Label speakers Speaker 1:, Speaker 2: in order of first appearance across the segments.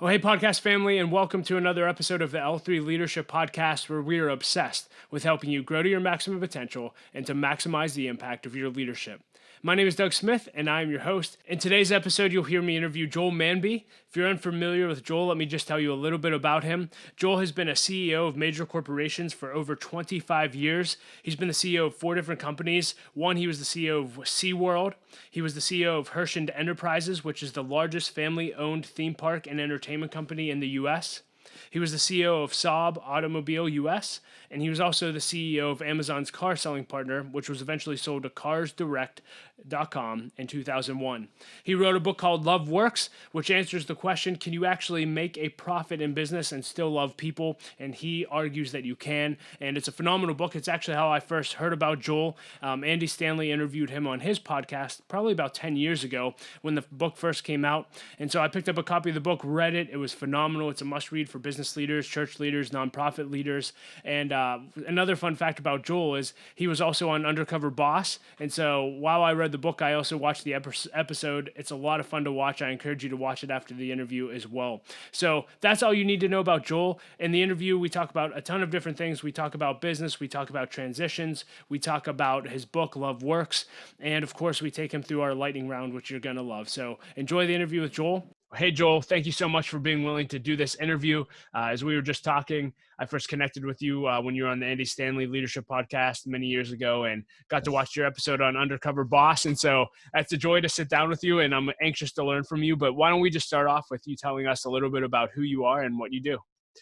Speaker 1: Well, hey, podcast family, and welcome to another episode of the L3 Leadership Podcast, where we are obsessed with helping you grow to your maximum potential and to maximize the impact of your leadership. My name is Doug Smith, and I am your host. In today's episode, you'll hear me interview Joel Manby. If you're unfamiliar with Joel, let me just tell you a little bit about him. Joel has been a CEO of major corporations for over 25 years. He's been the CEO of 4 different companies. One, he was the CEO of SeaWorld. He was the CEO of Hershey Enterprises, which is the largest family-owned theme park and entertainment company in the U.S. He was the CEO of Saab Automobile US, and he was also the CEO of Amazon's car selling partner, which was eventually sold to CarsDirect.com in 2001. He wrote a book called Love Works, which answers the question, can you actually make a profit in business and still love people? And he argues that you can, and it's a phenomenal book. It's actually how I first heard about Joel. Andy Stanley interviewed him on his podcast probably about 10 years ago when the book first came out, and so I picked up a copy of the book, read it. It was phenomenal. It's a must-read for business leaders, church leaders, nonprofit leaders. And another fun fact about Joel is he was also on Undercover Boss. And so while I read the book, I also watched the episode. It's a lot of fun to watch. I encourage you to watch it after the interview as well. So that's all you need to know about Joel. In the interview, we talk about a ton of different things. We talk about business. We talk about transitions. We talk about his book, Love Works. And of course, we take him through our lightning round, which you're going to love. So enjoy the interview with Joel. Hey, Joel, thank you so much for being willing to do this interview. As we were just talking, I first connected with you when you were on the Andy Stanley Leadership Podcast many years ago and got to watch your episode on Undercover Boss. And so it's a joy to sit down with you, and I'm anxious to learn from you. But why don't we just start off with you telling us a little bit about who you are and what you do?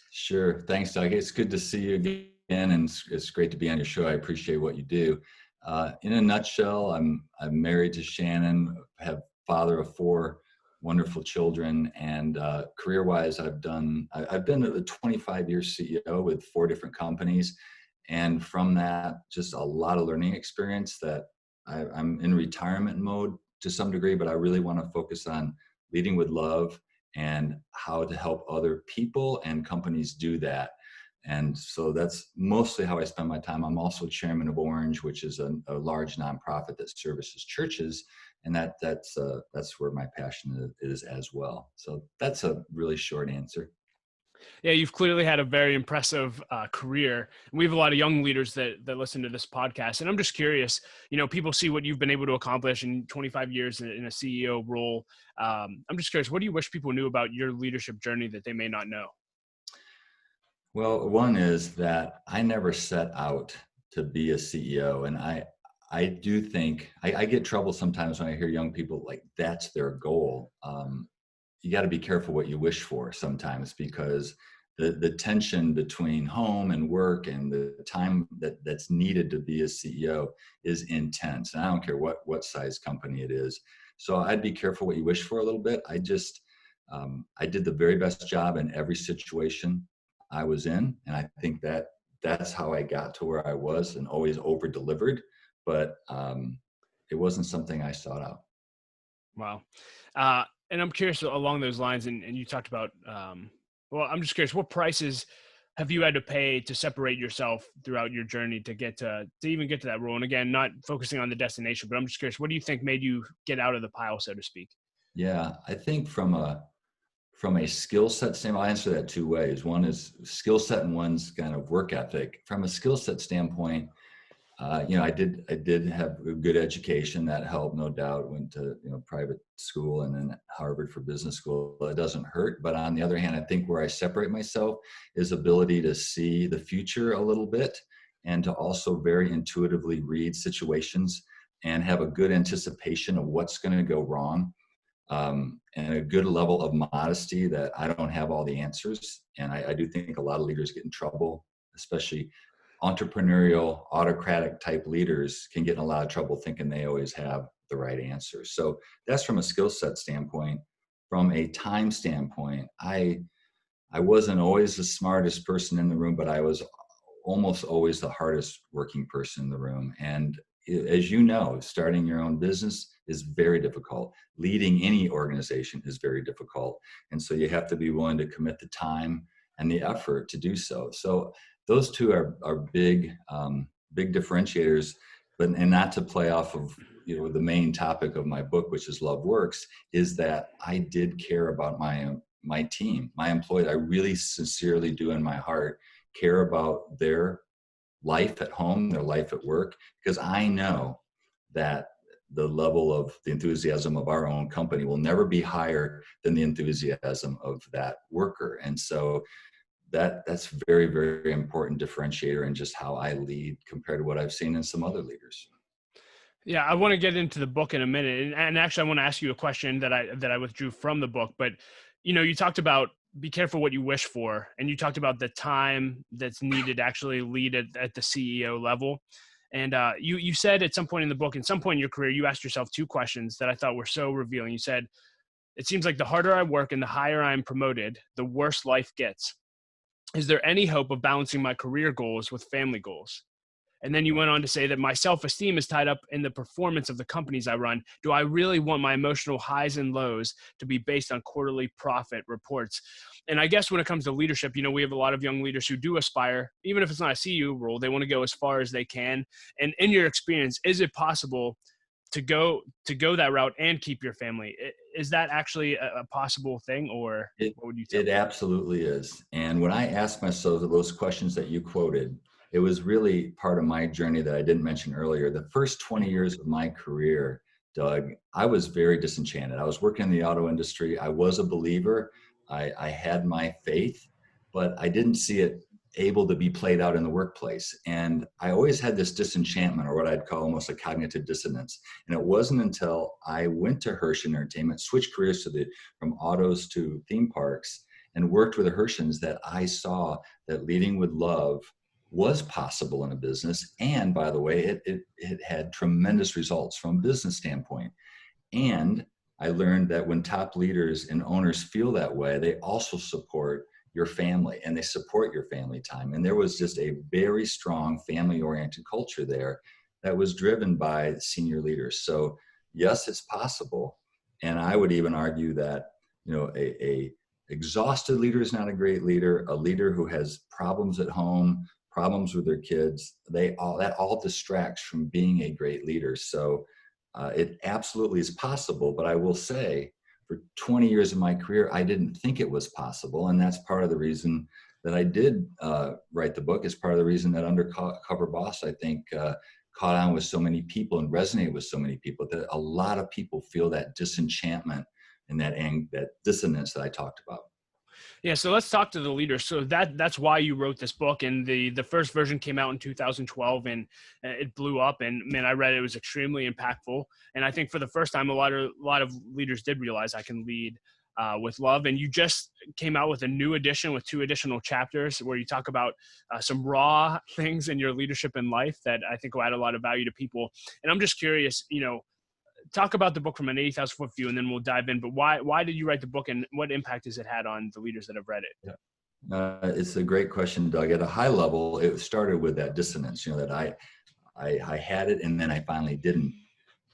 Speaker 2: Sure. Thanks, Doug. It's good to see you again, and it's great to be on your show. I appreciate what you do. In a nutshell, I'm married to Shannon, have father of 4 wonderful children, and career-wise, I've been a 25-year CEO with 4 different companies, and from that, just a lot of learning experience that I'm in retirement mode to some degree, but I really want to focus on leading with love and how to help other people and companies do that. And so that's mostly how I spend my time. I'm also chairman of Orange, which is a large nonprofit that services churches, and that's where my passion is as well. So that's a really short answer.
Speaker 1: Yeah, you've clearly had a very impressive career. We have a lot of young leaders that listen to this podcast. And I'm just curious, people see what you've been able to accomplish in 25 years in a CEO role. I'm just curious, what do you wish people knew about your leadership journey that they may not know?
Speaker 2: Well, one is that I never set out to be a CEO. And I do think I get trouble sometimes when I hear young people like that's their goal. You got to be careful what you wish for sometimes, because the tension between home and work and the time that's needed to be a CEO is intense. And I don't care what size company it is. So I'd be careful what you wish for a little bit. I did the very best job in every situation I was in. And I think that's how I got to where I was, and always over delivered. But it wasn't something I sought out.
Speaker 1: Wow. And I'm curious along those lines, and you talked about, I'm just curious, what prices have you had to pay to separate yourself throughout your journey to even get to that role? And again, not focusing on the destination, but I'm just curious, what do you think made you get out of the pile, so to speak?
Speaker 2: Yeah, I think from a skill set standpoint, I'll answer that 2 ways. One is skill set and one's kind of work ethic. From a skill set standpoint, I did have a good education that helped, no doubt. Went to private school and then Harvard for business school. It doesn't hurt, but on the other hand, I think where I separate myself is ability to see the future a little bit, and to also very intuitively read situations and have a good anticipation of what's going to go wrong, and a good level of modesty that I don't have all the answers. And I do think a lot of leaders get in trouble, especially entrepreneurial, autocratic type leaders can get in a lot of trouble thinking they always have the right answer. So that's from a skill set standpoint. From a time standpoint, I wasn't always the smartest person in the room, but I was almost always the hardest working person in the room. And as you know, starting your own business is very difficult. Leading any organization is very difficult. And so you have to be willing to commit the time and the effort to do so. So those 2 are big differentiators, and not to play off of the main topic of my book, which is Love Works, is that I did care about my my team, my employees. I really sincerely do in my heart care about their life at home, their life at work, because I know that the level of the enthusiasm of our own company will never be higher than the enthusiasm of that worker. And so that's very, very important differentiator in just how I lead compared to what I've seen in some other leaders.
Speaker 1: Yeah, I want to get into the book in a minute, and actually, I want to ask you a question that I withdrew from the book. But you talked about be careful what you wish for, and you talked about the time that's needed to actually lead at the CEO level. And you said at some point in the book, in some point in your career, you asked yourself two questions that I thought were so revealing. You said, "It seems like the harder I work and the higher I'm promoted, the worse life gets. Is there any hope of balancing my career goals with family goals?" And then you went on to say that my self-esteem is tied up in the performance of the companies I run. Do I really want my emotional highs and lows to be based on quarterly profit reports? And I guess when it comes to leadership, we have a lot of young leaders who do aspire, even if it's not a CEO role, they want to go as far as they can. And in your experience, is it possible to go that route and keep your family? Is that actually a possible thing, or what would you tell me?
Speaker 2: It absolutely is. And when I asked myself those questions that you quoted, it was really part of my journey that I didn't mention earlier. The first 20 years of my career, Doug, I was very disenchanted. I was working in the auto industry. I was a believer. I had my faith, but I didn't see it able to be played out in the workplace. And I always had this disenchantment, or what I'd call almost a cognitive dissonance. And it wasn't until I went to Hirsch Entertainment, switched careers from autos to theme parks, and worked with the Hirschens that I saw that leading with love was possible in a business. And by the way, it had tremendous results from a business standpoint. And I learned that when top leaders and owners feel that way, they also support your family and they support your family time. And there was just a very strong family-oriented culture there that was driven by senior leaders. So yes, it's possible. And I would even argue that, a exhausted leader is not a great leader. A leader who has problems at home, problems with their kids, that all distracts from being a great leader. So it absolutely is possible. But I will say, for 20 years of my career, I didn't think it was possible. And that's part of the reason that I did write the book, is part of the reason that Undercover Boss, I think, caught on with so many people and resonated with so many people, that a lot of people feel that disenchantment and that dissonance that I talked about.
Speaker 1: Yeah, so let's talk to the leaders. So that's why you wrote this book, and the first version came out in 2012, and it blew up. And man, I read it; it was extremely impactful. And I think for the first time, a lot of leaders did realize I can lead with love. And you just came out with a new edition with 2 additional chapters where you talk about some raw things in your leadership and life that I think will add a lot of value to people. And I'm just curious, talk about the book from an 80,000-foot view, and then we'll dive in. But why did you write the book, and what impact has it had on the leaders that have read it?
Speaker 2: Yeah. It's a great question, Doug. At a high level, it started with that dissonance, that I had it and then I finally didn't,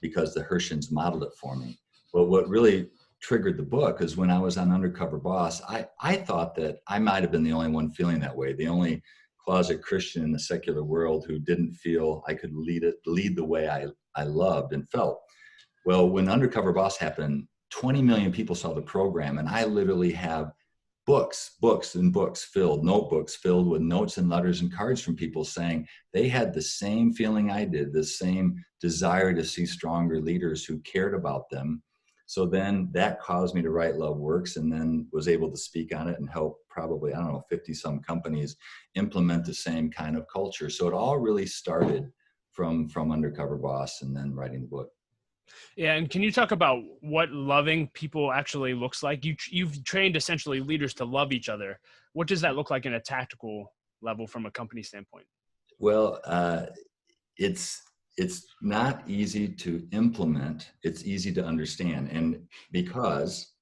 Speaker 2: because the Hirschens modeled it for me. But what really triggered the book is when I was on Undercover Boss, I thought that I might have been the only one feeling that way, the only closet Christian in the secular world who didn't feel I could lead the way I loved and felt. Well, when Undercover Boss happened, 20 million people saw the program, and I literally have books filled, notebooks filled with notes and letters and cards from people saying they had the same feeling I did, the same desire to see stronger leaders who cared about them. So then that caused me to write Love Works, and then was able to speak on it and help probably, 50 some companies implement the same kind of culture. So it all really started from Undercover Boss and then writing the book.
Speaker 1: Yeah, and can you talk about what loving people actually looks like? You've trained essentially leaders to love each other. What does that look like in a tactical level from a company standpoint?
Speaker 2: Well, it's not easy to implement. It's easy to understand, and because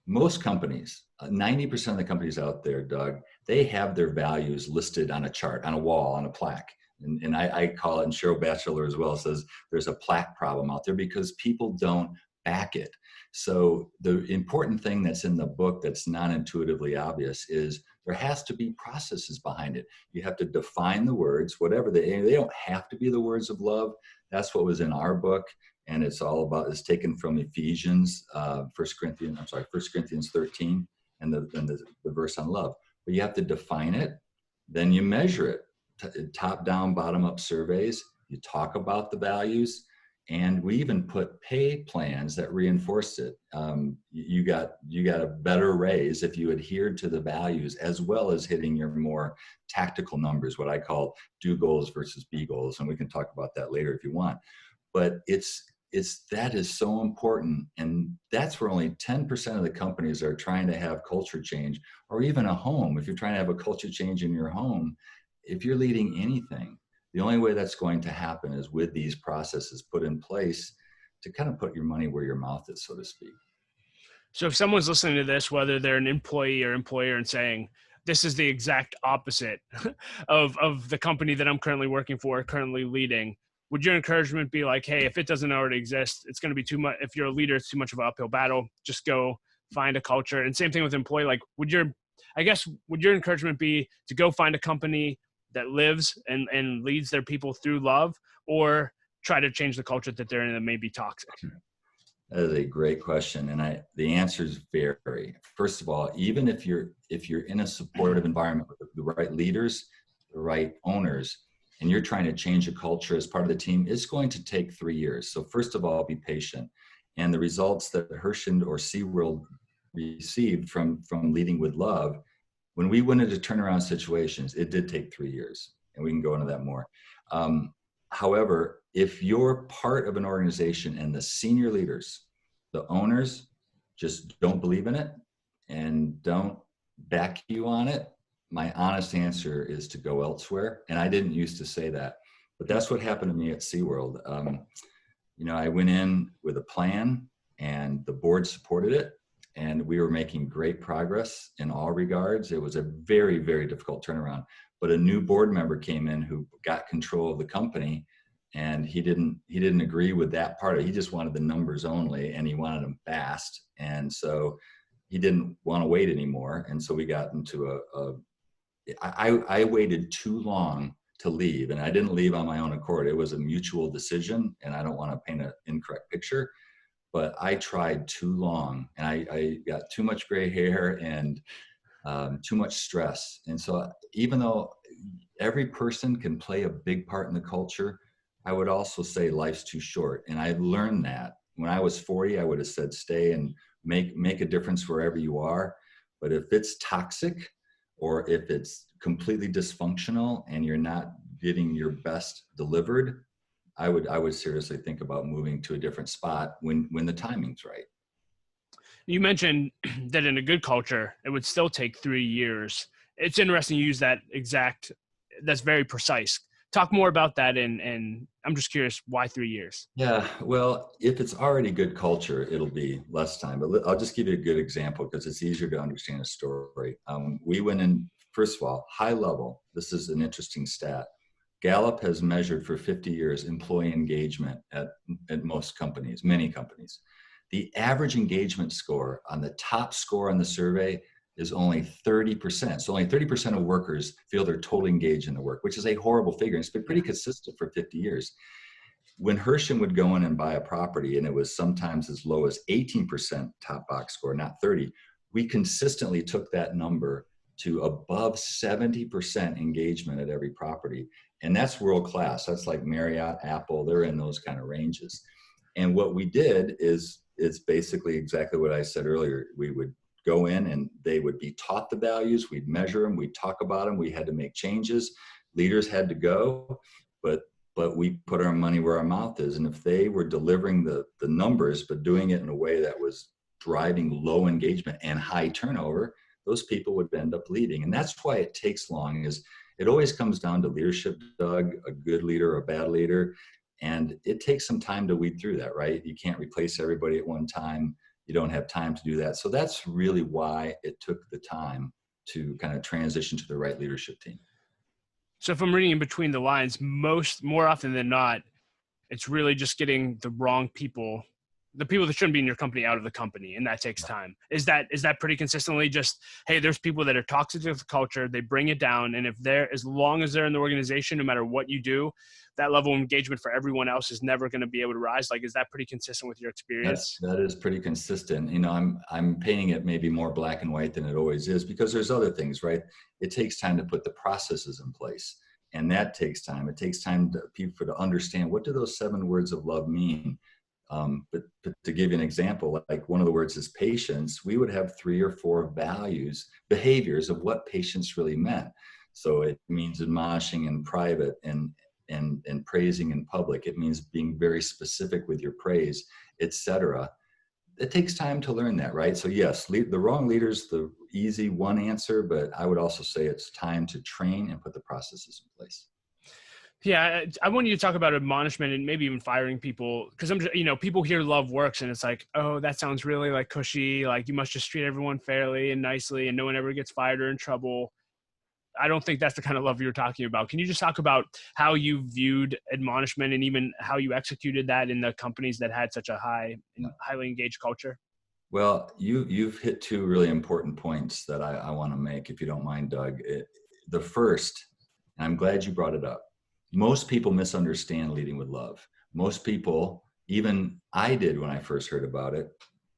Speaker 2: most companies, 90% of the companies out there, Doug, they have their values listed on a chart, on a wall, on a plaque. And I call it, and Cheryl Batchelor as well says, there's a plaque problem out there because people don't back it. So the important thing that's in the book that's not intuitively obvious is there has to be processes behind it. You have to define the words, whatever they don't have to be the words of love. That's what was in our book. And it's taken from Ephesians, 1 Corinthians 13. and the verse on love. But you have to define it, then you measure it. Top down, bottom up surveys. You talk about the values, and we even put pay plans that reinforced it. You got a better raise if you adhered to the values, as well as hitting your more tactical numbers, what I call do goals versus be goals, and we can talk about that later if you want. But that is so important, and that's where only 10% of the companies are trying to have culture change, or even a home. If you're trying to have a culture change in your home, if you're leading anything, the only way that's going to happen is with these processes put in place to kind of put your money where your mouth is, so to speak.
Speaker 1: So if someone's listening to this, whether they're an employee or employer, and saying, this is the exact opposite of the company that I'm currently working for, currently leading, would your encouragement be like, hey, if it doesn't already exist, it's going to be too much. If you're a leader, it's too much of an uphill battle. Just go find a culture. And same thing with employee. Like, would your encouragement be to go find a company that lives and leads their people through love, or try to change the culture that they're in that may be toxic?
Speaker 2: That is a great question, and the answers vary. First of all, even if you're in a supportive environment with the right leaders, the right owners, and you're trying to change a culture as part of the team, it's going to take 3 years. So first of all, be patient. And the results that Hershend or SeaWorld received from leading with love, when we went into turnaround situations, it did take 3 years, and we can go into that more. However, if you're part of an organization and the senior leaders, the owners, just don't believe in it and don't back you on it, my honest answer is to go elsewhere. And I didn't used to say that, but that's what happened to me at SeaWorld. I went in with a plan, and the board supported it, and we were making great progress in all regards. It was a very, very difficult turnaround, but a new board member came in who got control of the company, and he didn't agree with that part of it. He just wanted the numbers only, and he wanted them fast. And so he didn't want to wait anymore. And so we got into I waited too long to leave, and I didn't leave on my own accord. It was a mutual decision, and I don't want to paint an incorrect picture, but I tried too long, and I got too much gray hair and too much stress. And so even though every person can play a big part in the culture, I would also say life's too short. And I learned that. When I was 40, I would have said stay and make a difference wherever you are. But if it's toxic, or if it's completely dysfunctional and you're not getting your best delivered, I would seriously think about moving to a different spot when the timing's right.
Speaker 1: You mentioned that in a good culture, it would still take 3 years. It's interesting you use that's very precise. Talk more about that, and I'm just curious, why 3 years?
Speaker 2: Yeah, well, if it's already good culture, it'll be less time. But I'll just give you a good example because it's easier to understand a story. We went in, first of all, high level. This is an interesting stat. Gallup has measured for 50 years employee engagement at most companies, many companies. The average engagement score on the top score on the survey is only 30%. So only 30% of workers feel they're totally engaged in the work, which is a horrible figure. It's been pretty consistent for 50 years. When Hershend would go in and buy a property, and it was sometimes as low as 18% top box score, not 30, we consistently took that number to above 70% engagement at every property. And that's world class. That's like Marriott, Apple, they're in those kind of ranges. And what we did is basically exactly what I said earlier. We would go in and they would be taught the values, we'd measure them, we'd talk about them, we had to make changes, leaders had to go, but we put our money where our mouth is. And if they were delivering the numbers, but doing it in a way that was driving low engagement and high turnover, those people would end up leading. And that's why it takes long. Is it always comes down to leadership, Doug, a good leader, a bad leader. And it takes some time to weed through that, right? You can't replace everybody at one time. You don't have time to do that. So that's really why it took the time to kind of transition to the right leadership team.
Speaker 1: So if I'm reading in between the lines, more often than not, it's really just getting the wrong people the people that shouldn't be in your company out of the company, and that takes time. Is that pretty consistently just, hey, there's people that are toxic to the culture, they bring it down, and if they're, as long as they're in the organization, no matter what you do, that level of engagement for everyone else is never going to be able to rise? Like, is that pretty consistent with your experience?
Speaker 2: That is pretty consistent. You know, I'm painting it maybe more black and white than it always is, because there's other things, right? It takes time to put the processes in place, and that takes time. It takes time to people to understand, what do those 7 words of love mean? But to give you an example, like one of the words is patience. We would have 3 or 4 behaviors of what patience really meant. So it means admonishing in private and praising in public. It means being very specific with your praise, etc. It takes time to learn that, right? So yes, the wrong leader's the easy one answer, but I would also say it's time to train and put the processes in place.
Speaker 1: Yeah, I want you to talk about admonishment and maybe even firing people, because people hear love works and it's like, oh, that sounds really like cushy. Like, you must just treat everyone fairly and nicely and no one ever gets fired or in trouble. I don't think that's the kind of love you're talking about. Can you just talk about how you viewed admonishment and even how you executed that in the companies that had such a highly engaged culture?
Speaker 2: Well, you've hit 2 really important points that I want to make, if you don't mind, Doug. The first, and I'm glad you brought it up. Most people misunderstand leading with love. Most people, even I did when I first heard about it,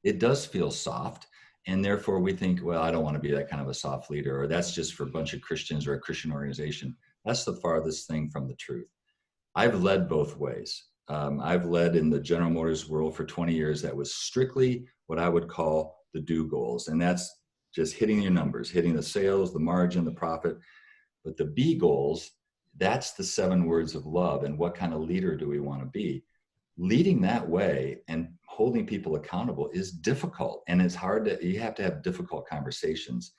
Speaker 2: it does feel soft. And therefore we think, well, I don't want to be that kind of a soft leader, or that's just for a bunch of Christians or a Christian organization. That's the farthest thing from the truth. I've led both ways. I've led in the General Motors world for 20 years. That was strictly what I would call the do goals. And that's just hitting your numbers, hitting the sales, the margin, the profit. But the be goals, that's the 7 words of love. And what kind of leader do we want to be? Leading that way and holding people accountable is difficult. And it's hard you have to have difficult conversations.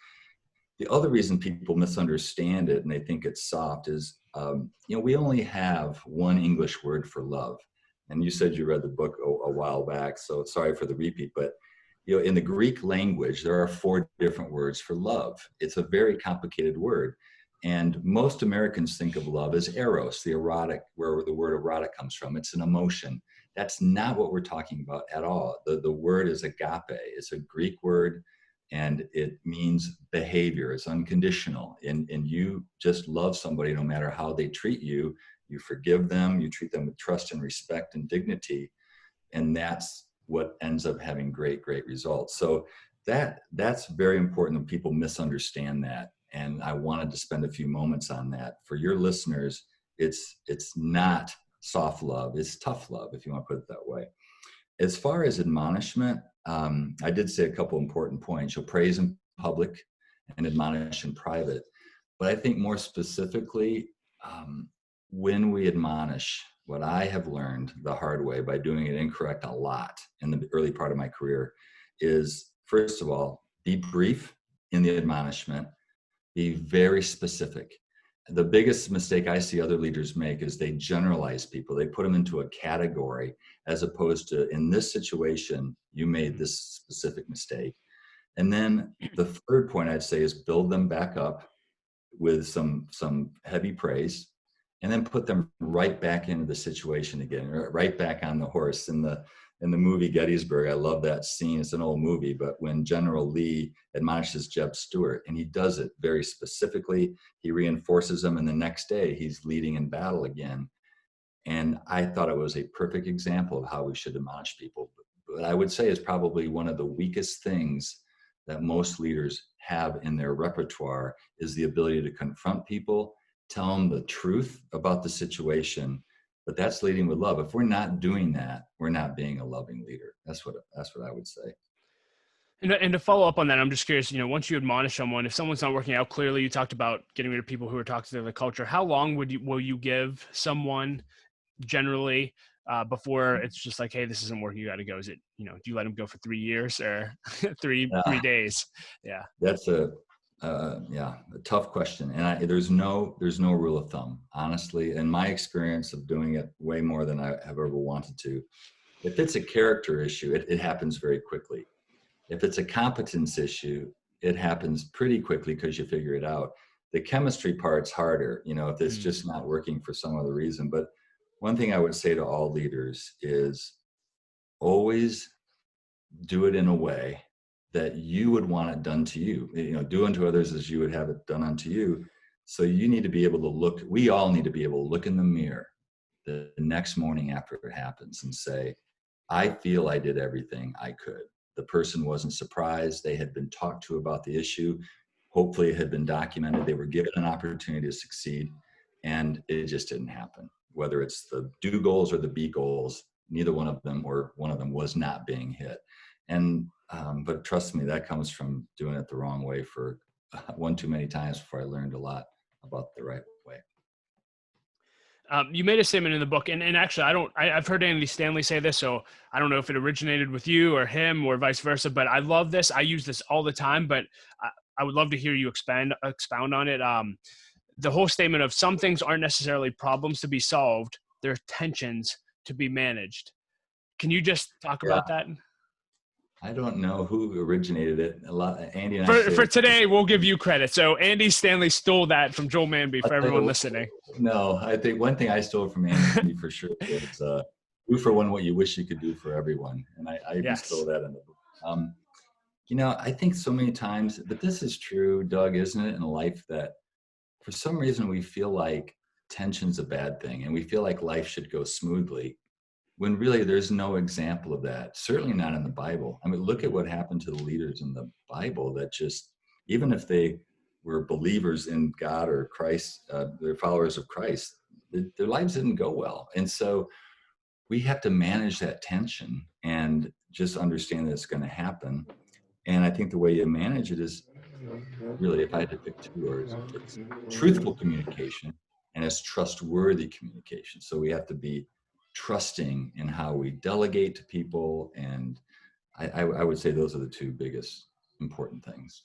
Speaker 2: The other reason people misunderstand it and they think it's soft is, we only have one English word for love. And you said you read the book a while back, so sorry for the repeat, but in the Greek language, there are 4 different words for love. It's a very complicated word. And most Americans think of love as eros, the erotic, where the word erotic comes from. It's an emotion. That's not what we're talking about at all. The word is agape. It's a Greek word, and it means behavior. It's unconditional. And you just love somebody no matter how they treat you. You forgive them. You treat them with trust and respect and dignity. And that's what ends up having great, great results. So that's very important that people misunderstand that. And I wanted to spend a few moments on that. For your listeners, it's not soft love, it's tough love, if you want to put it that way. As far as admonishment, I did say a couple important points. You'll praise in public and admonish in private. But I think more specifically, when we admonish, what I have learned the hard way by doing it incorrect a lot in the early part of my career is, first of all, be brief in the admonishment. Be very specific. The biggest mistake I see other leaders make is they generalize people. They put them into a category, as opposed to, in this situation, you made this specific mistake. And then the third point I'd say is build them back up with some heavy praise, and then put them right back into the situation again, right back on the horse. In the movie Gettysburg, I love that scene. It's an old movie, but when General Lee admonishes Jeb Stuart, and he does it very specifically, he reinforces him, and the next day he's leading in battle again. And I thought it was a perfect example of how we should admonish people. But I would say it's probably one of the weakest things that most leaders have in their repertoire is the ability to confront people, tell them the truth about the situation. But that's leading with love. If we're not doing that, we're not being a loving leader. That's what I would say.
Speaker 1: And to follow up on that, I'm just curious, once you admonish someone, if someone's not working out, clearly you talked about getting rid of people who are toxic to the culture. How long will you give someone generally before it's just like, hey, this isn't working, you got to go? Is it, do you let them go for 3 years or three days? Yeah.
Speaker 2: That's a tough question. And there's no rule of thumb, honestly. In my experience of doing it way more than I have ever wanted to, if it's a character issue, it happens very quickly. If it's a competence issue, it happens pretty quickly because you figure it out. The chemistry part's harder, if it's just not working for some other reason. But one thing I would say to all leaders is always do it in a way that you would want it done to you. Do unto others as you would have it done unto you. So you need to be able to look, we all need to be able to look in the mirror the next morning after it happens and say, I feel I did everything I could. The person wasn't surprised. They had been talked to about the issue. Hopefully it had been documented. They were given an opportunity to succeed, and it just didn't happen. Whether it's the do goals or the be goals, neither one of them or one of them was not being hit. And but trust me, that comes from doing it the wrong way for one too many times before I learned a lot about the right way.
Speaker 1: You made a statement in the book, and actually, I've heard Andy Stanley say this, so I don't know if it originated with you or him or vice versa, but I love this. I use this all the time, but I would love to hear you expound on it. The whole statement of some things aren't necessarily problems to be solved, they're tensions to be managed. Can you just talk about that?
Speaker 2: I don't know who originated it. Andy and
Speaker 1: for today, we'll give you credit. So Andy Stanley stole that from Joel Manby for everyone listening.
Speaker 2: No, I think one thing I stole from Andy for sure is do for one what you wish you could do for everyone. And I stole that in the book. I think so many times, but this is true, Doug, isn't it, in life, that for some reason we feel like tension's a bad thing and we feel like life should go smoothly, when really there's no example of that, certainly not in the Bible. I mean, look at what happened to the leaders in the Bible that just, even if they were believers in God or Christ, they're followers of Christ, their lives didn't go well. And so we have to manage that tension and just understand that it's going to happen. And I think the way you manage it is really, if I had to pick two words, it's truthful communication and it's trustworthy communication. So we have to be trusting in how we delegate to people. And I would say those are the two biggest important things.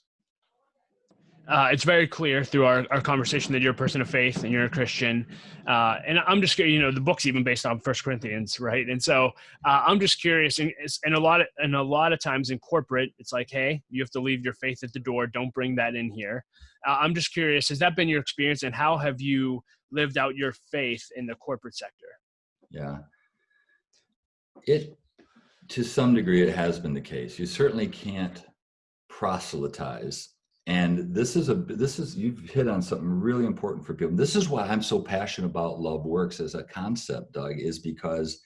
Speaker 1: It's very clear through our conversation that you're a person of faith and you're a Christian. And I'm just curious, the book's even based on 1 Corinthians, right? And so I'm just curious, and a lot of times in corporate, it's like, hey, you have to leave your faith at the door. Don't bring that in here. I'm just curious, has that been your experience, and how have you lived out your faith in the corporate sector? Yeah.
Speaker 2: To some degree, it has been the case. You certainly can't proselytize. And you've hit on something really important for people. This is why I'm so passionate about love works as a concept, Doug, is because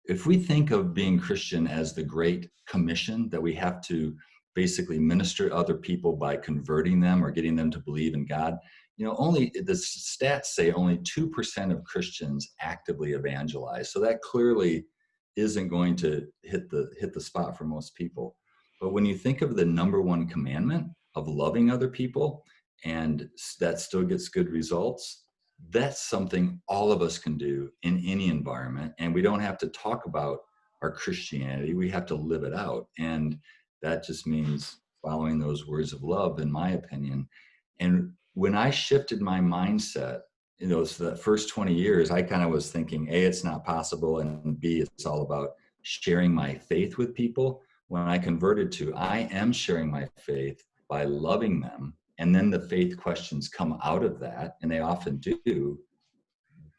Speaker 2: if we think of being Christian as the Great Commission, that we have to basically minister to other people by converting them or getting them to believe in God, only the stats say only 2% of Christians actively evangelize. So that clearly isn't going to hit the spot for most people. But when you think of the number one commandment of loving other people, and that still gets good results, that's something all of us can do in any environment. And we don't have to talk about our Christianity. We have to live it out. And that just means following those words of love, in my opinion. And when I shifted my mindset, so the first 20 years, I kind of was thinking, A, it's not possible, and B, it's all about sharing my faith with people. When I converted to, I am sharing my faith by loving them, and then the faith questions come out of that, and they often do,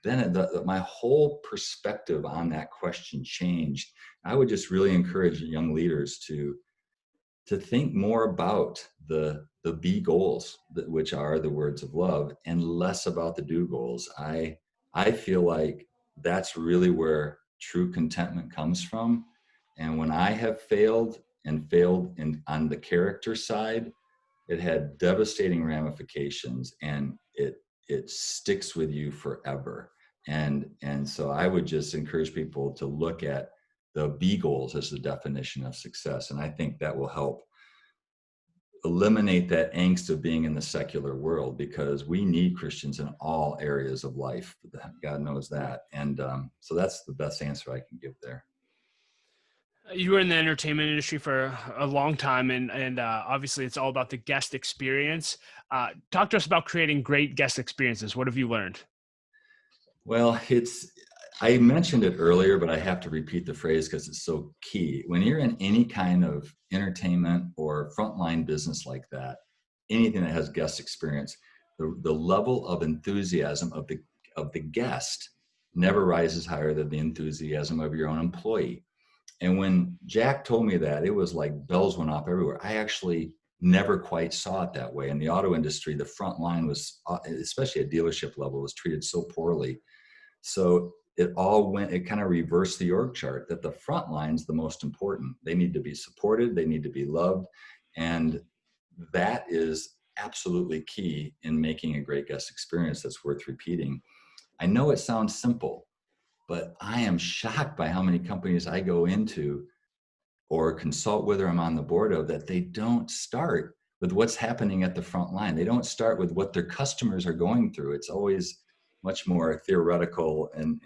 Speaker 2: then my whole perspective on that question changed. I would just really encourage young leaders to think more about the be goals, which are the words of love, and less about the do goals. I feel like that's really where true contentment comes from. And when I have failed on the character side, it had devastating ramifications, and it sticks with you forever. And so I would just encourage people to look at the be goals as the definition of success. And I think that will help eliminate that angst of being in the secular world, because we need Christians in all areas of life. God knows that. And so that's the best answer I can give there.
Speaker 1: You were in the entertainment industry for a long time, and obviously it's all about the guest experience. Talk to us about creating great guest experiences. What have you learned?
Speaker 2: Well, I mentioned it earlier, but I have to repeat the phrase because it's so key. When you're in any kind of entertainment or frontline business like that, anything that has guest experience, the level of enthusiasm of the guest never rises higher than the enthusiasm of your own employee. And when Jack told me that, it was like bells went off everywhere. I actually never quite saw it that way. In the auto industry, the front line was, especially at dealership level, was treated so poorly. So it kind of reversed the org chart, that the front line's the most important. They need to be supported, they need to be loved. And that is absolutely key in making a great guest experience that's worth repeating. I know it sounds simple, but I am shocked by how many companies I go into or consult with, or I'm on the board of, that they don't start with what's happening at the front line. They don't start with what their customers are going through. It's always much more theoretical and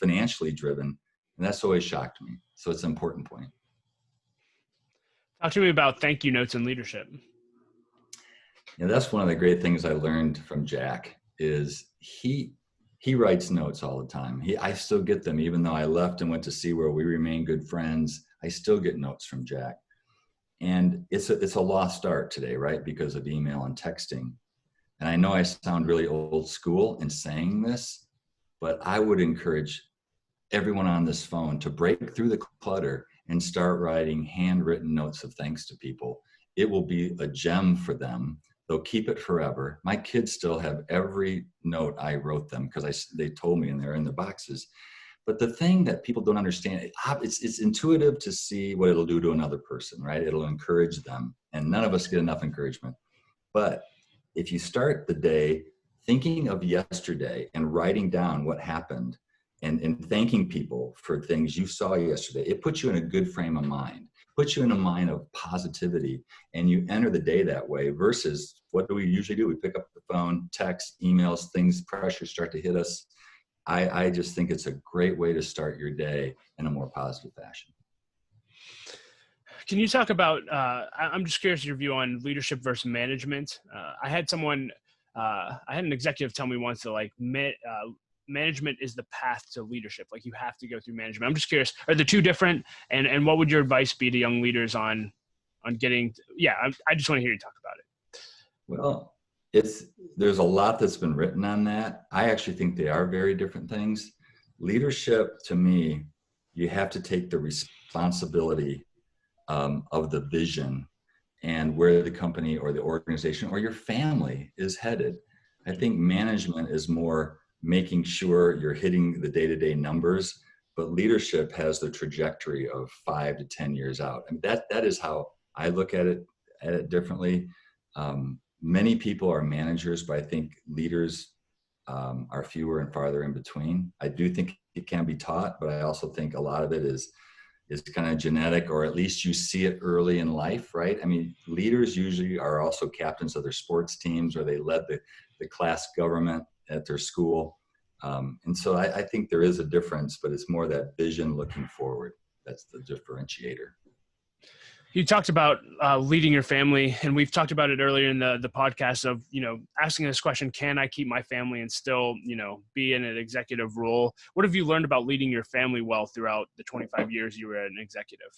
Speaker 2: financially driven. And that's always shocked me. So it's an important point.
Speaker 1: Talk to me about thank you notes and leadership.
Speaker 2: Yeah, that's one of the great things I learned from Jack is he writes notes all the time. I still get them, even though I left and went to SeaWorld. We remain good friends. I still get notes from Jack. And it's a lost art today, right? Because of email and texting. And I know I sound really old school in saying this, but I would encourage everyone on this phone to break through the clutter and start writing handwritten notes of thanks to people. It will be a gem for them. They'll keep it forever. My kids still have every note I wrote them because they told me, and they're in the boxes. But the thing that people don't understand, it's intuitive to see what it'll do to another person, right? It'll encourage them. And none of us get enough encouragement. But if you start the day thinking of yesterday and writing down what happened and thanking people for things you saw yesterday, it puts you in a good frame of mind, puts you in a mind of positivity, and you enter the day that way versus what do we usually do? We pick up the phone, text, emails, pressures start to hit us. I just think it's a great way to start your day in a more positive fashion.
Speaker 1: Can you talk about, I'm just curious your view on leadership versus management. I had an executive tell me once that management is the path to leadership. Like you have to go through management. I'm just curious, are the two different? And what would your advice be to young leaders on getting, I just want to hear you talk about it.
Speaker 2: Well, there's a lot that's been written on that. I actually think they are very different things. Leadership, to me, you have to take the responsibility of the vision and where the company or the organization or your family is headed. I think management is more making sure you're hitting the day-to-day numbers, but leadership has the trajectory of 5 to 10 years out. I mean, that is how I look at it differently. Many people are managers, but I think leaders are fewer and farther in between. I do think it can be taught, but I also think a lot of it is kind of genetic, or at least you see it early in life, right? I mean, leaders usually are also captains of their sports teams, or they led the class government at their school. And so I think there is a difference, but it's more that vision looking forward. That's the differentiator.
Speaker 1: You talked about leading your family, and we've talked about it earlier in the podcast of, asking this question, can I keep my family and still, be in an executive role? What have you learned about leading your family well throughout the 25 years you were an executive?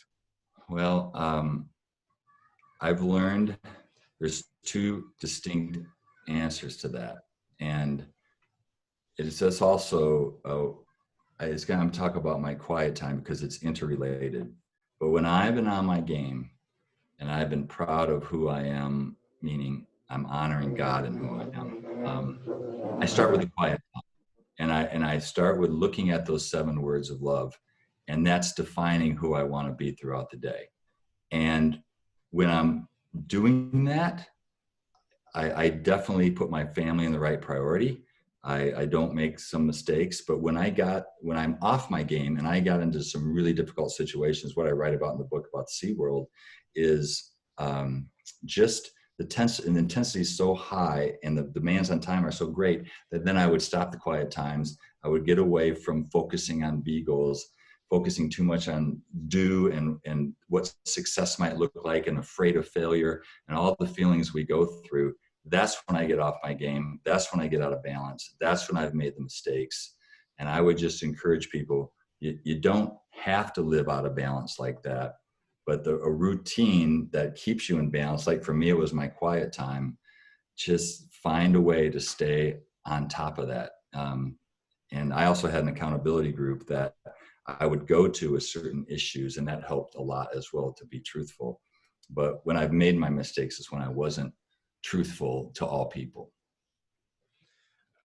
Speaker 2: Well, I've learned there's two distinct answers to that. And it's just also, I'm talking about my quiet time because it's interrelated. But when I've been on my game and I've been proud of who I am, meaning I'm honoring God in who I am, I start with the quiet time. And I start with looking at those 7 words of love. And that's defining who I want to be throughout the day. And when I'm doing that, I definitely put my family in the right priority. I don't make some mistakes, but when I'm off my game and I got into some really difficult situations, what I write about in the book about SeaWorld is just the intensity is so high and the demands on time are so great that then I would stop the quiet times. I would get away from focusing on B goals, focusing too much on do and what success might look like, and afraid of failure and all the feelings we go through. That's when I get off my game. That's when I get out of balance. That's when I've made the mistakes. And I would just encourage people, you don't have to live out of balance like that, but a routine that keeps you in balance, like for me, it was my quiet time, just find a way to stay on top of that. And I also had an accountability group that I would go to with certain issues, and that helped a lot as well to be truthful. But when I've made my mistakes is when I wasn't truthful to all people.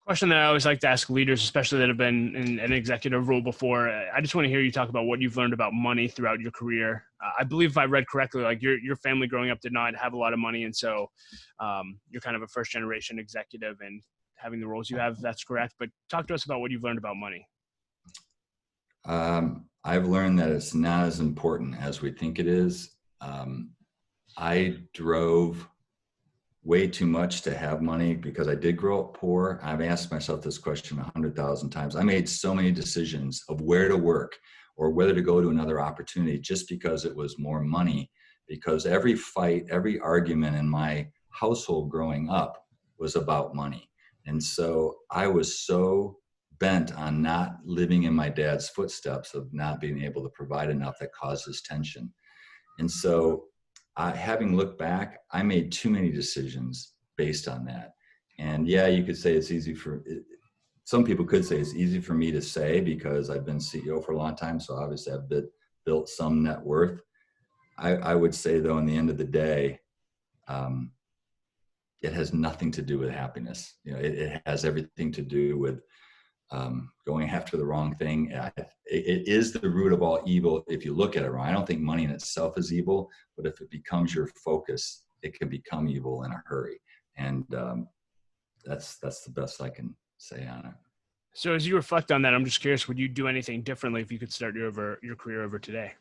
Speaker 1: Question that I always like to ask leaders, especially that have been in an executive role before. I just want to hear you talk about what you've learned about money throughout your career. I believe if I read correctly, like your family growing up did not have a lot of money. And so you're kind of a first generation executive and having the roles you have. That's correct. But talk to us about what you've learned about money.
Speaker 2: I've learned that it's not as important as we think it is. I drove way too much to have money because I did grow up poor. I've asked myself this question 100,000 times. I made so many decisions of where to work or whether to go to another opportunity just because it was more money, because every fight, every argument in my household growing up was about money. And so I was so bent on not living in my dad's footsteps of not being able to provide enough that causes tension. And so having looked back, I made too many decisions based on that. And yeah, you could say it's easy some people could say it's easy for me to say because I've been CEO for a long time. So obviously I've built some net worth. I would say though, in the end of the day, it has nothing to do with happiness. It has everything to do with going after the wrong thing. It is the root of all evil if you look at it wrong. I don't think money in itself is evil, but if it becomes your focus, it can become evil in a hurry. And that's the best I can say on it.
Speaker 1: So as you reflect on that, I'm just curious, would you do anything differently if you could start your career over today?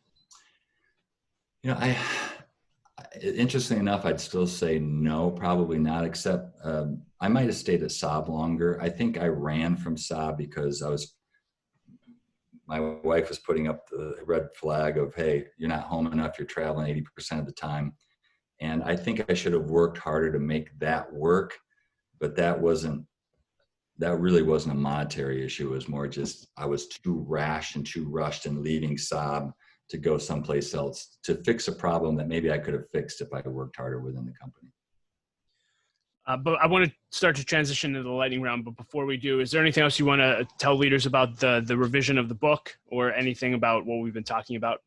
Speaker 2: Interestingly enough, I'd still say no, probably not, except I might have stayed at Saab longer. I think I ran from Saab because my wife was putting up the red flag of, hey, you're not home enough, you're traveling 80% of the time. And I think I should have worked harder to make that work, but that really wasn't a monetary issue. It was more just, I was too rash and too rushed in leaving Saab to go someplace else to fix a problem that maybe I could have fixed if I worked harder within the company.
Speaker 1: But I want to start to transition into the lightning round. But before we do, is there anything else you want to tell leaders about the revision of the book or anything about what we've been talking about?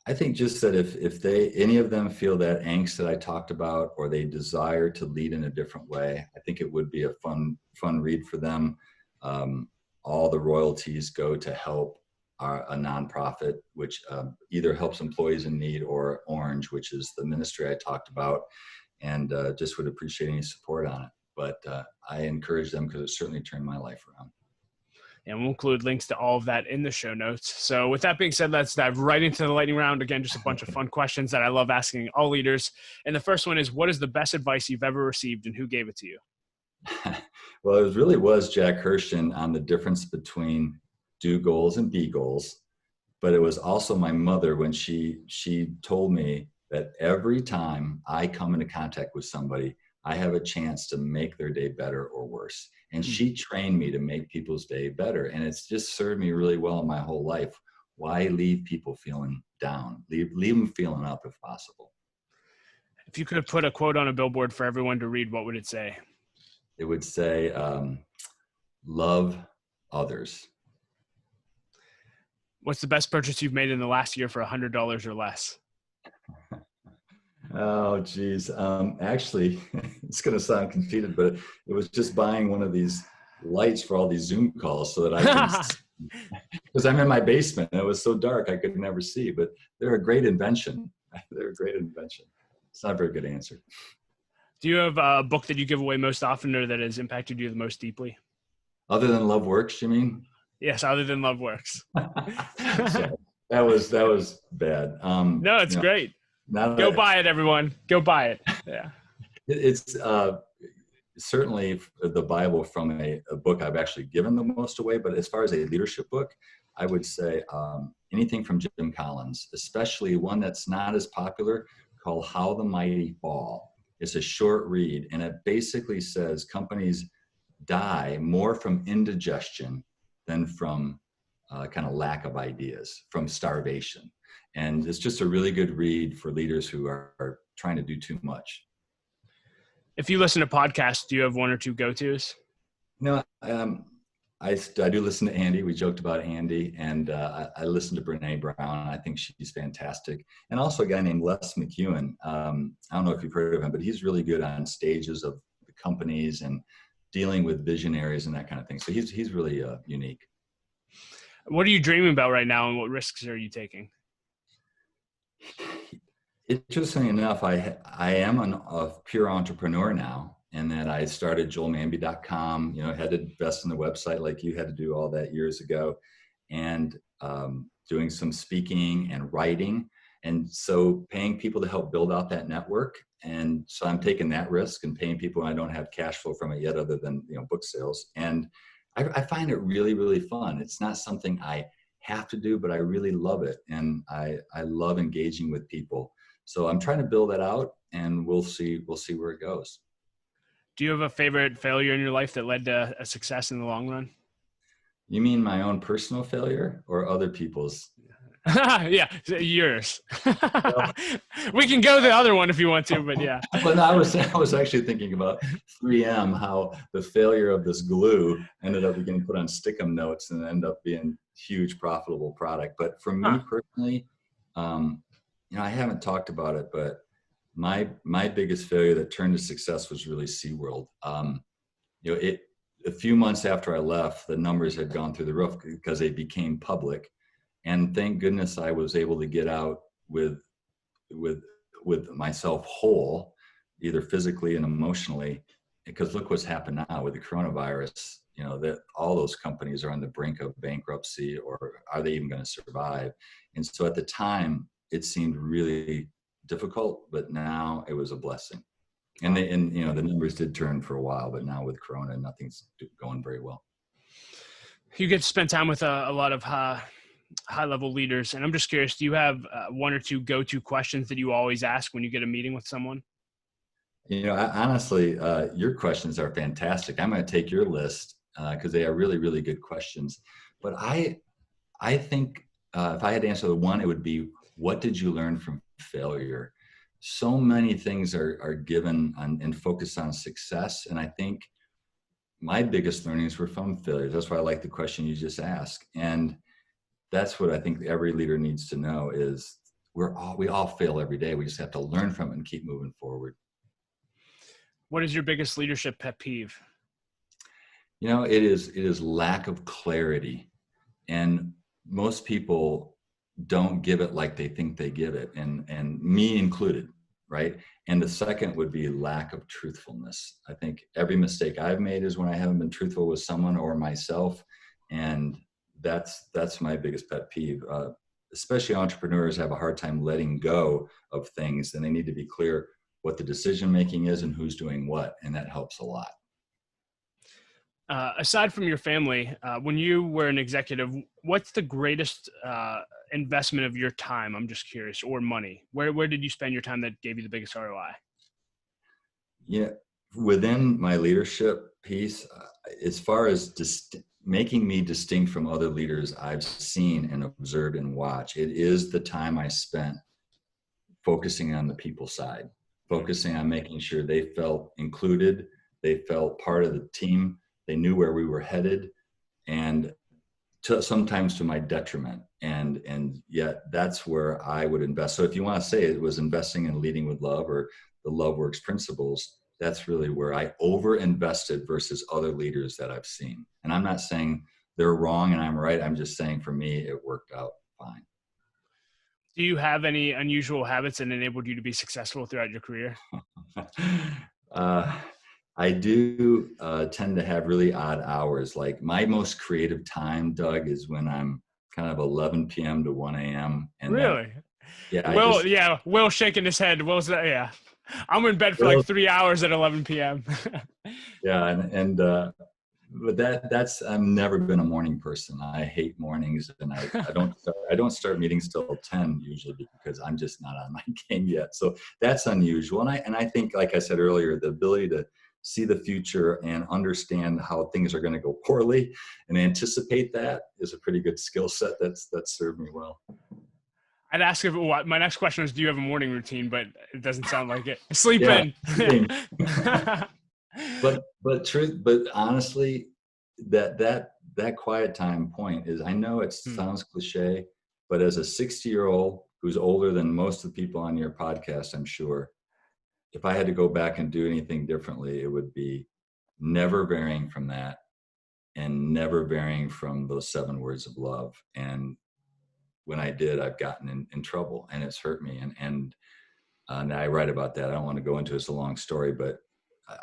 Speaker 2: I think just that if any of them feel that angst that I talked about, or they desire to lead in a different way, I think it would be a fun read for them. All the royalties go to help a nonprofit, which either helps employees in need, or Orange, which is the ministry I talked about, and just would appreciate any support on it. But I encourage them because it certainly turned my life around.
Speaker 1: And we'll include links to all of that in the show notes. So with that being said, let's dive right into the lightning round. Again, just a bunch of fun questions that I love asking all leaders. And the first one is, what is the best advice you've ever received and who gave it to you?
Speaker 2: Well, it really was Jack Kirshen on the difference between do goals and be goals. But it was also my mother when she told me that every time I come into contact with somebody, I have a chance to make their day better or worse. And she trained me to make people's day better. And it's just served me really well in my whole life. Why leave people feeling down? Leave them feeling up if possible.
Speaker 1: If you could put a quote on a billboard for everyone to read, what would it say?
Speaker 2: It would say, love others.
Speaker 1: What's the best purchase you've made in the last year for $100 or less?
Speaker 2: Oh, geez. Actually, it's going to sound conceited, but it was just buying one of these lights for all these Zoom calls so that I can, because I'm in my basement and it was so dark I could never see, but they're a great invention. They're a great invention. It's not a very good answer.
Speaker 1: Do you have a book that you give away most often or that has impacted you the most deeply?
Speaker 2: Other than Love Works, you mean?
Speaker 1: Yes, other than Love Works.
Speaker 2: So that was bad.
Speaker 1: No, it's great. Go buy it, everyone. Go buy it. Yeah.
Speaker 2: It's certainly the Bible from a book I've actually given the most away, but as far as a leadership book, I would say anything from Jim Collins, especially one that's not as popular called How the Mighty Fall. It's a short read, and it basically says companies die more from indigestion than from kind of lack of ideas, from starvation. And it's just a really good read for leaders who are trying to do too much.
Speaker 1: If you listen to podcasts, do you have one or two go-tos?
Speaker 2: No, I do listen to Andy. We joked about Andy, and I listen to Brene Brown. I think she's fantastic. And also a guy named Les McEwen. I don't know if you've heard of him, but he's really good on stages of the companies and dealing with visionaries and that kind of thing. So he's really unique.
Speaker 1: What are you dreaming about right now, and what risks are you taking?
Speaker 2: Interesting enough, I am a pure entrepreneur now, and that I started joelmanby.com, had to invest in the website like you had to do all that years ago, and doing some speaking and writing. And so paying people to help build out that network. And so I'm taking that risk and paying people, and I don't have cash flow from it yet other than, book sales. And I find it really, really fun. It's not something I have to do, but I really love it. And I love engaging with people. So I'm trying to build that out, and we'll see where it goes.
Speaker 1: Do you have a favorite failure in your life that led to a success in the long run?
Speaker 2: You mean my own personal failure or other people's?
Speaker 1: Yeah, yours. We can go the other one if you want to, but yeah.
Speaker 2: Well, no, I was actually thinking about 3M, how the failure of this glue ended up getting put on Stickum notes and end up being huge profitable product. But for me personally, I haven't talked about it, but my biggest failure that turned to success was really SeaWorld. A few months after I left, the numbers had gone through the roof because they became public. And thank goodness I was able to get out with myself whole, either physically and emotionally, because look what's happened now with the coronavirus. That all those companies are on the brink of bankruptcy, or are they even going to survive? And so at the time, it seemed really difficult, but now it was a blessing. And the numbers did turn for a while, but now with Corona, nothing's going very well.
Speaker 1: You get to spend time with a lot of high-level leaders, and I'm just curious, do you have one or two go-to questions that you always ask when you get a meeting with someone?
Speaker 2: Honestly, your questions are fantastic. I'm going to take your list because they are really, really good questions. But I think if I had to answer the one, it would be, what did you learn from failure? So many things are given and focused on success. And I think my biggest learnings were from failures. That's why I like the question you just asked. And that's what I think every leader needs to know is we all fail every day. We just have to learn from it and keep moving forward.
Speaker 1: What is your biggest leadership pet peeve?
Speaker 2: It is lack of clarity. And most people don't give it like they think they give it, and me included, right? And the second would be lack of truthfulness. I think every mistake I've made is when I haven't been truthful with someone or myself, and that's my biggest pet peeve. Especially entrepreneurs have a hard time letting go of things, and they need to be clear what the decision making is and who's doing what, and that helps a lot.
Speaker 1: Aside from your family, when you were an executive, what's the greatest investment of your time? I'm just curious, or money. Where did you spend your time that gave you the biggest ROI?
Speaker 2: Yeah, within my leadership piece, as far as making me distinct from other leaders I've seen and observed and watched, it is the time I spent focusing on the people side, focusing on making sure they felt included, they felt part of the team, they knew where we were headed, and sometimes to my detriment. And yet that's where I would invest. So if you want to say it was investing in leading with love or the Love Works principles, that's really where I over-invested versus other leaders that I've seen. And I'm not saying they're wrong and I'm right. I'm just saying for me, it worked out fine.
Speaker 1: Do you have any unusual habits that enabled you to be successful throughout your career?
Speaker 2: I do tend to have really odd hours. Like my most creative time, Doug, is when I'm kind of 11 p.m. to 1 a.m. And
Speaker 1: really?
Speaker 2: Yeah.
Speaker 1: Will shaking his head. Will's that? Yeah. I'm in bed for like 3 hours at 11 p.m.
Speaker 2: Yeah. But that's, I've never been a morning person. I hate mornings, and I don't start meetings till 10 usually because I'm just not on my game yet. So that's unusual. And I think, like I said earlier, the ability to see the future and understand how things are going to go poorly and anticipate that is a pretty good skill set that's served me well.
Speaker 1: I'd ask if my next question is, do you have a morning routine? But it doesn't sound like it. Sleep in.
Speaker 2: But honestly, that quiet time point is, I know it
Speaker 1: Hmm.
Speaker 2: sounds cliche, but as a 60-year-old who's older than most of the people on your podcast, I'm sure, if I had to go back and do anything differently, it would be never varying from that and never varying from those 7 words of love. And when I did, I've gotten in trouble, and it's hurt me. And I write about that. I don't want to go into it. It's a long story, but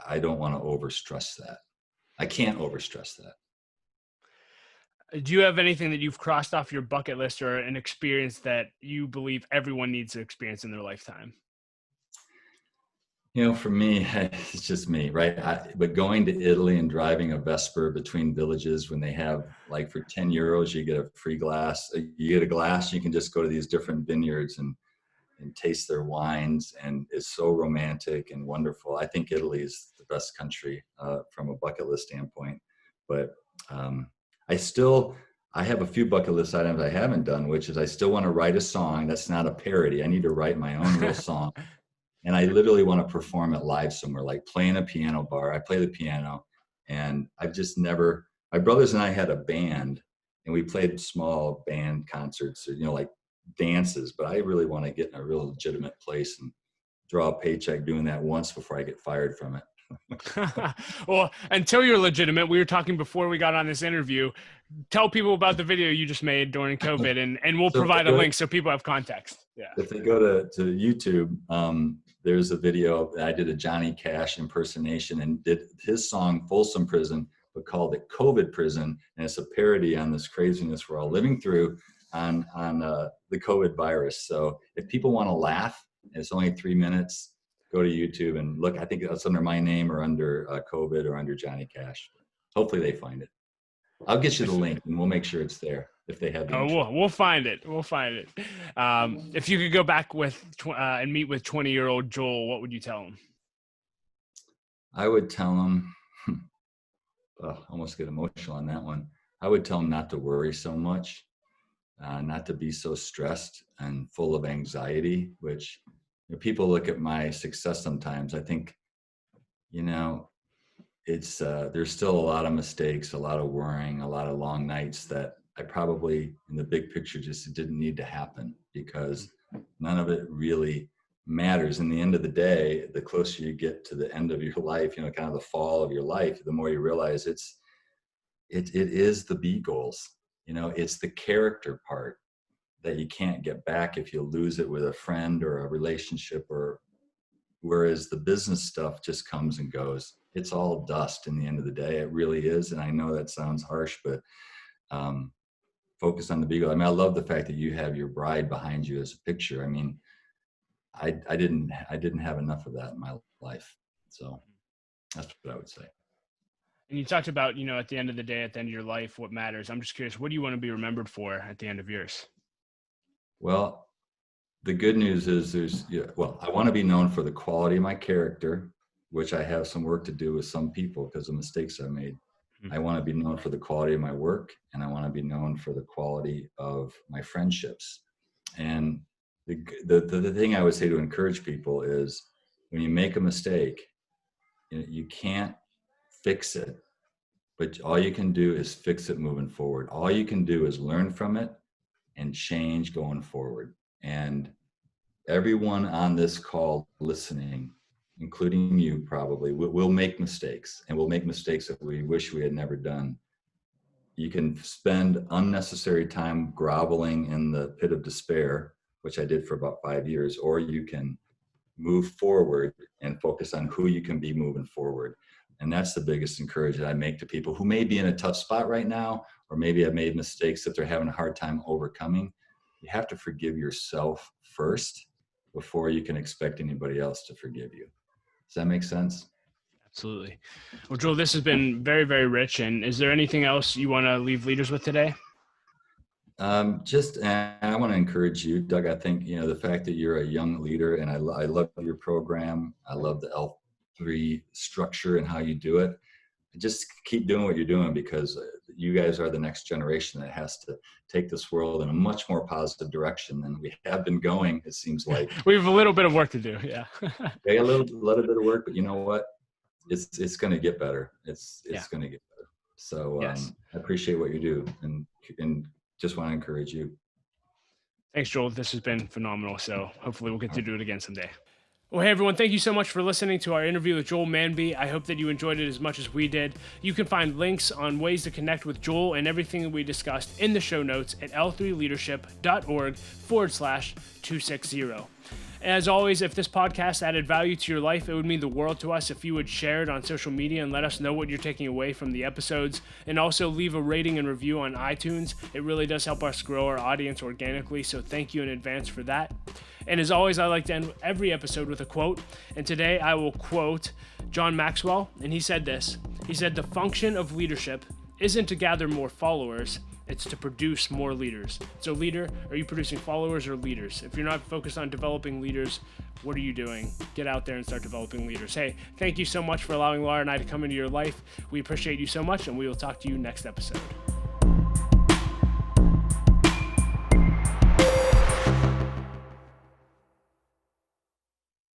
Speaker 2: I don't want to overstress that. I can't overstress that.
Speaker 1: Do you have anything that you've crossed off your bucket list or an experience that you believe everyone needs to experience in their lifetime?
Speaker 2: For me, it's just me, right? But going to Italy and driving a Vespa between villages when they have, like, for 10 euros, you get a free glass. You get a glass, you can just go to these different vineyards and taste their wines. And it's so romantic and wonderful. I think Italy is the best country from a bucket list standpoint. But um, I have a few bucket list items I haven't done, which is I still want to write a song that's not a parody. I need to write my own real song. And I literally want to perform it live somewhere, like playing a piano bar. I play the piano, and I've just never, my brothers and I had a band, and we played small band concerts, like dances, but I really want to get in a real legitimate place and draw a paycheck doing that once before I get fired from it.
Speaker 1: Well, until you're legitimate, we were talking before we got on this interview. Tell people about the video you just made during COVID, and we'll
Speaker 2: So
Speaker 1: provide a link so people have context. Yeah.
Speaker 2: if they go to YouTube, there's a video. I did a Johnny Cash impersonation and did his song Folsom Prison, but called it COVID Prison. And it's a parody on this craziness we're all living through on the COVID virus. So if people want to laugh, it's only 3 minutes, go to YouTube and look. I think that's under my name or under COVID or under Johnny Cash. Hopefully they find it. I'll get you the link and we'll make sure it's there if they have the interest.
Speaker 1: We'll find it. We'll find it. If you could go back with and meet with 20-year-old Joel, what would you tell him?
Speaker 2: I would tell him, almost get emotional on that one. I would tell him not to worry so much, not to be so stressed and full of anxiety, which people look at my success sometimes. I think, it's there's still a lot of mistakes, a lot of worrying, a lot of long nights that I probably in the big picture just didn't need to happen, because none of it really matters. In the end of the day, the closer you get to the end of your life, kind of the fall of your life, the more you realize it is the B goals. It's the character part that you can't get back if you lose it with a friend or a relationship, or whereas the business stuff just comes and goes. It's all dust in the end of the day. It really is. And I know that sounds harsh, but focus on the big goal. I mean, I love the fact that you have your bride behind you as a picture. I mean, I didn't have enough of that in my life. So that's what I would say.
Speaker 1: And you talked about, at the end of the day, at the end of your life, what matters. I'm just curious, what do you want to be remembered for at the end of yours?
Speaker 2: Well, the good news is I want to be known for the quality of my character, which I have some work to do with some people because of mistakes I made. I want to be known for the quality of my work, and I want to be known for the quality of my friendships. And the thing I would say to encourage people is, when you make a mistake, you can't fix it, but all you can do is fix it moving forward. All you can do is learn from it and change going forward. And everyone on this call listening, including you probably, will make mistakes, and we'll make mistakes that we wish we had never done. You can spend unnecessary time groveling in the pit of despair, which I did for about 5 years, or you can move forward and focus on who you can be moving forward. And that's the biggest encouragement I make to people who may be in a tough spot right now, or maybe have made mistakes that they're having a hard time overcoming. You have to forgive yourself first before you can expect anybody else to forgive you. Does that make sense?
Speaker 1: Absolutely. Well, Joel, this has been very, very rich. And is there anything else you want to leave leaders with today?
Speaker 2: I want to encourage you, Doug. I think, the fact that you're a young leader, and I love your program. I love the L3 structure and how you do it. Just keep doing what you're doing, because you guys are the next generation that has to take this world in a much more positive direction than we have been going. It seems like
Speaker 1: we have a little bit of work to do. Yeah.
Speaker 2: a little bit of work, but you know what? It's going to get better. It's going to get better. So
Speaker 1: Yes.
Speaker 2: I appreciate what you do, and just want to encourage you.
Speaker 1: Thanks, Joel. This has been phenomenal. So hopefully we'll get
Speaker 2: All
Speaker 1: to
Speaker 2: right.
Speaker 1: do it again someday. Well, hey, everyone, thank you so much for listening to our interview with Joel Manby. I hope that you enjoyed it as much as we did. You can find links on ways to connect with Joel and everything that we discussed in the show notes at l3leadership.org/260. As always, if this podcast added value to your life, it would mean the world to us if you would share it on social media and let us know what you're taking away from the episodes. And also leave a rating and review on iTunes. It really does help us grow our audience organically, so thank you in advance for that. And as always, I like to end every episode with a quote. And today I will quote John Maxwell, and he said this. He said, "The function of leadership isn't to gather more followers, it's to produce more leaders." So leader, are you producing followers or leaders? If you're not focused on developing leaders, what are you doing? Get out there and start developing leaders. Hey, thank you so much for allowing Laura and I to come into your life. We appreciate you so much, and we will talk to you next episode.